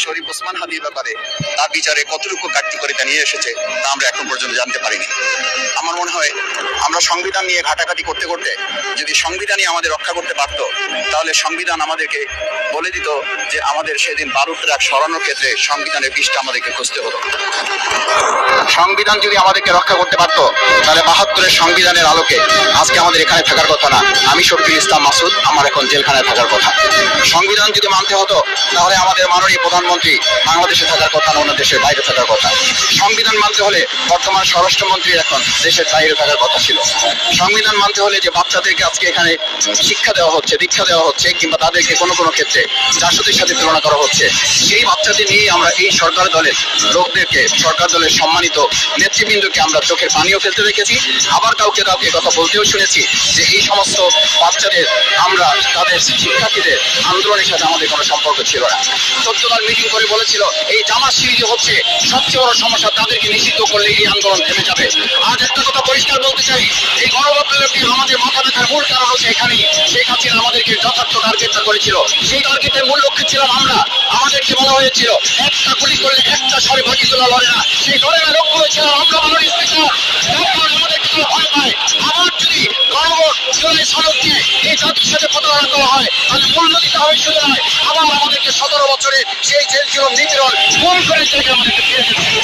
শরীফ ওসমান হাদির ব্যাপারে তার বিচারে কতটুকু কার্যকারিতা নিয়ে এসেছে তা আমরা এখন পর্যন্ত জানতে পারিনি। আমার মনে হয় আমরা সংবিধান নিয়ে ঘাটাঘাটি করতে করতে যদি সংবিধানই আমাদের রক্ষা করতে পারতো, তাহলে সংবিধান আমাদেরকে বলে দিত যে আমাদের সেদিন 12 ট্রাক সরানোর ক্ষেত্রে সংবিধানের পৃষ্ঠা আমাদেরকে খুঁজতে হতো। সংবিধান যদি আমাদেরকে রক্ষা করতে পারতো, তাহলে 72-এর সংবিধানের আলোকে আজকে আমাদের এখানে থাকার কথা না। আমি শফিকুল ইসলাম মাসুদ, আমার এখন জেলখানায় থাকার কথা। সংবিধান যদি মানতে হতো, তাহলে আমাদের মাননীয় প্রধানমন্ত্রী বাংলাদেশে থাকার কথা না, অন্য দেশের বাইরে থাকার কথা। সংবিধান মানতে হলে বর্তমান স্বরাষ্ট্রমন্ত্রী এখন দেশের বাইরে থাকার কথা ছিল। সংবিধান মানতে হলে যে বাচ্চাদেরকে আজকে এখানে শিক্ষা দেওয়া হচ্ছে, দীক্ষা দেওয়া হচ্ছে, কিংবা তাদেরকে কোনো কোনো ক্ষেত্রে জাসদের সাথে তুলনা করা হচ্ছে, সেই বাচ্চাদের নিয়ে আমরা এই সরকার দলের লোকদেরকে, সরকার দলের সম্মানিত নেতৃবৃন্দকে আমরা চোখের পানিও ফেলতে দেখেছি। আবার কাউকে কাউকে কথা বলতেও শুনেছি যে এই সমস্ত বাচ্চাদের, আমরা তাদের শিক্ষার্থীদের আন্দোলনের সাথে আমাদের কোনো সম্পর্ক ছিল না। 14 বার মিটিং করে বলেছিল এই জামাত শিবির হচ্ছে সবচেয়ে বড় সমস্যা, তাদেরকে নিষিদ্ধ করলে এই আন্দোলন থেমে যাবে। আজ একটা কথা পরিষ্কার বলতে চাই, এই গণবিপ্লবটি আমাদের মাথা ব্যথার মূল কারণ হচ্ছে এখানেই শেখ হাসিনা আমাদেরকে যথার্থ টার্গেটটা করেছিল। সেই টার্গেটের মূল লক্ষ্যে ছিলাম আমরা। আমাদেরকে বলা হয়েছিল একটা গুলি করলে একটা সাড়ে বাকিগুলো লড়ে না, সেই লড়ে না লক্ষ্য হয়েছিলাম আমরা। মাননীয় স্পিকার, তারপর আমাদেরকে ভয় পায়। আবার যদি গণভোট জুলাই সনদ দিয়ে এই জাতির সাথে প্রতারণা করা হয়, তাহলে মূল্য দিতে হবে শুধু নয়, আবার আমাদেরকে 17 বছরের সেই জেল জুলুম নিপীড়ন মন করে আমাদেরকে ফিরে যেতে হবে।